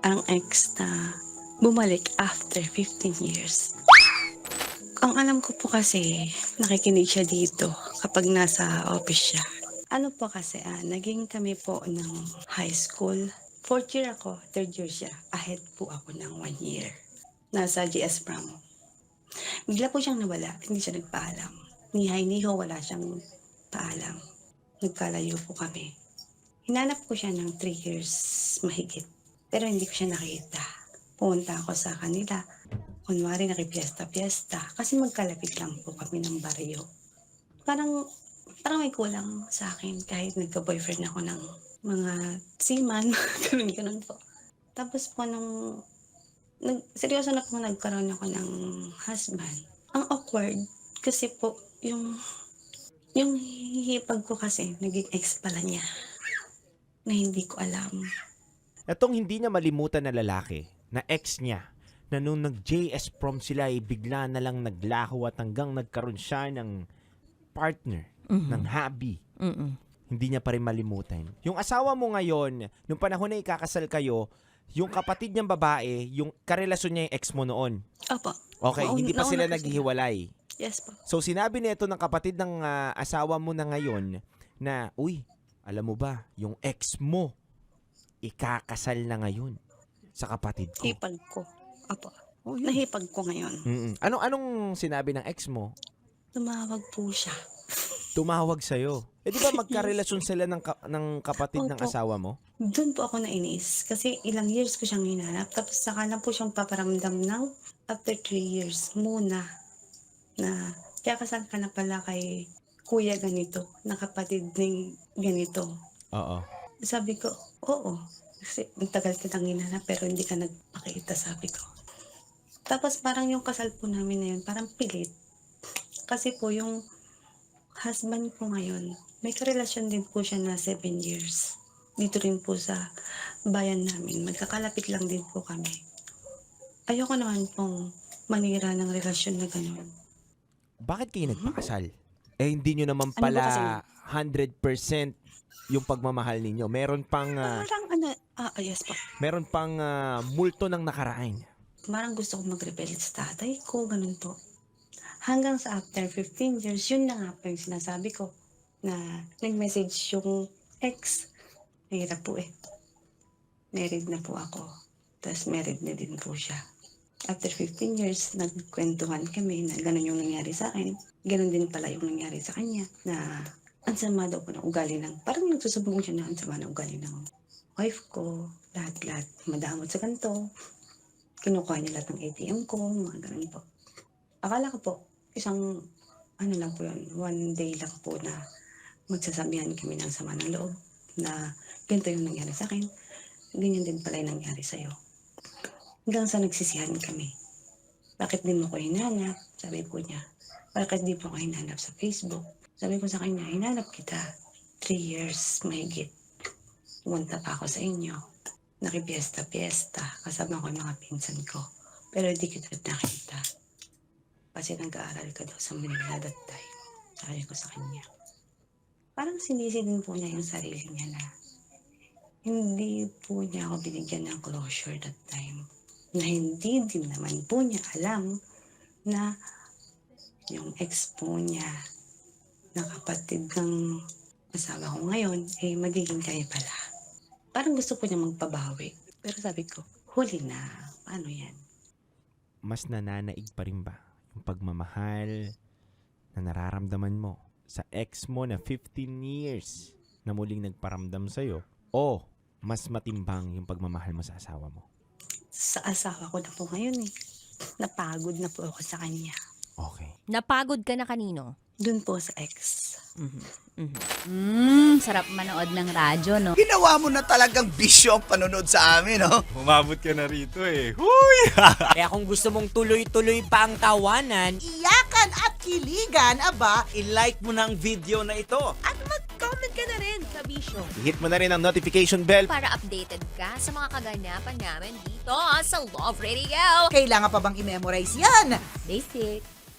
ang ex na bumalik after 15 years. Ang alam ko po kasi, nakikinig siya dito kapag nasa office siya. Ano po kasi, naging kami po ng high school. Fourth year ako, third year siya. Ahead po ako ng 1 year. Nasa GS Pram. Bigla po siyang nawala, hindi siya nagpaalam. Ni hi ni ho, wala siyang paalam. Nagkalayo po kami. Hinanap ko siya ng 3 years mahigit. Pero hindi ko siya nakita. Pumunta ako sa kanila. Kunwari nakipiesta-piesta. Kasi magkalapit lang po kami ng baryo. Parang may kulang sa akin kahit nagka-boyfriend ako ng mga seaman. Ganun po. Tapos po seryoso na po nagkaroon ako ng husband. Ang awkward kasi po yung hihipag ko kasi naging ex pala niya na hindi ko alam. Itong hindi niya malimutan na lalaki, na ex niya, na nung nag-JS prom sila ay bigla na lang naglaho at hanggang nagkaroon siya ng partner, ng hubby. Hindi niya pa rin malimutan. Yung asawa mo ngayon, nung panahon na ikakasal kayo, yung kapatid niyang babae, yung karelasyon niya yung ex mo noon. Opo. Okay, hindi pa sila naghihiwalay. Yes po. So sinabi nito ng kapatid ng asawa mo na ngayon na, uy, alam mo ba, yung ex mo, ikakasal na ngayon sa kapatid ko. Hipag ko. Opo. Oh, yun. Nahipag ko ngayon. Anong sinabi ng ex mo? Tumawag po siya. Tumawag sa'yo. Eh di ba magkarelasyon sila ng kapatid ng Opo. asawa mo? Doon po ako nainis. Kasi ilang years ko siyang hinanap. Tapos saka lang po siyang paparamdam ng after 3 years muna na kaya kasal ka na pala kay kuya ganito, na kapatid ng ganito. Oo. Sabi ko, oo. Kasi ang tagal kitang hinanap pero hindi ka nagpakita, sabi ko. Tapos parang yung kasal po namin na yun, parang pilit. Kasi po yung husband ko ngayon, may karelasyon din po siya na 7 years. Dito rin po sa bayan namin. Magkakalapit lang din po kami. Ayoko naman pong manira ng relasyon na gano'n. Bakit kayo nagpakasal? Eh hindi nyo naman Ano ba pala 100% yung pagmamahal ninyo. Meron pang Parang yes po. meron pang multo ng nakaraan. Parang gusto ko mag-rebel sa tatay ko, ganun po. Hanggang sa after 15 years, yun na nga po yung sinasabi ko na nag-message yung ex. Mahirap po eh. Married na po ako. Tapos married na din po siya. After 15 years, nagkwentuhan kami na gano'n yung nangyari sa akin. Gano'n din pala yung nangyari sa kanya na ang sama daw po ng ugali ng, parang nagsusubong siya na ang sama ng ugali ng wife ko, lahat-lahat, madamot sa ganito. Kinukuha niya lahat ng ATM ko, mga gano'n po. Akala ko po, isang, lang po yun, 1 day lang po na magsasabihan kami ng sama ng loob na ganito yung nangyari sa akin, ganyan din pala yung nangyari sa'yo. Hanggang sa nagsisihan kami. Bakit di mo ko hinanap? Sabi po niya. Bakit di mo ko hinanap sa Facebook? Sabi ko sa kanya, hinanap kita. 3 years mahigit. Pumunta pa ako sa inyo. Nakipiesta-piesta. Kasama ko yung mga pinsan ko. Pero di kita nakita. Kasi nag-aaral ka daw sa Manila that time. Sabi ko sa kanya. Parang sinisi din po niya yung sarili niya na hindi po niya ako binigyan ng closure that time. Na hindi din naman po niya alam na yung ex po niya na kapatid ng asawa ko ngayon, magiging kayo pala. Parang gusto po niya magpabawi. Pero sabi ko, huli na. Paano yan? Mas nananaig pa rin ba yung pagmamahal na nararamdaman mo sa ex mo na 15 years na muling nagparamdam sa'yo? O mas matimbang yung pagmamahal mo sa asawa mo? Sa asawa ko na po ngayon Napagod na po ako sa kanya. Okay. Napagod ka na kanino? Doon po sa ex. Sarap manood ng radyo, no? Ginawa mo na talagang bisyo ang panonood sa amin, no? Umabot ka na rito eh. Huy! Kaya kung gusto mong tuloy-tuloy pa ang tawanan, Iyakan at kiligan, aba, i-like mo na ang video na ito. At mag-comment ka na rin sa Bisyo Hit mo na rin ang notification bell. para updated ka sa mga kaganapan namin dito sa Love Radio. kailangan pa bang i-memorize yan? Basic.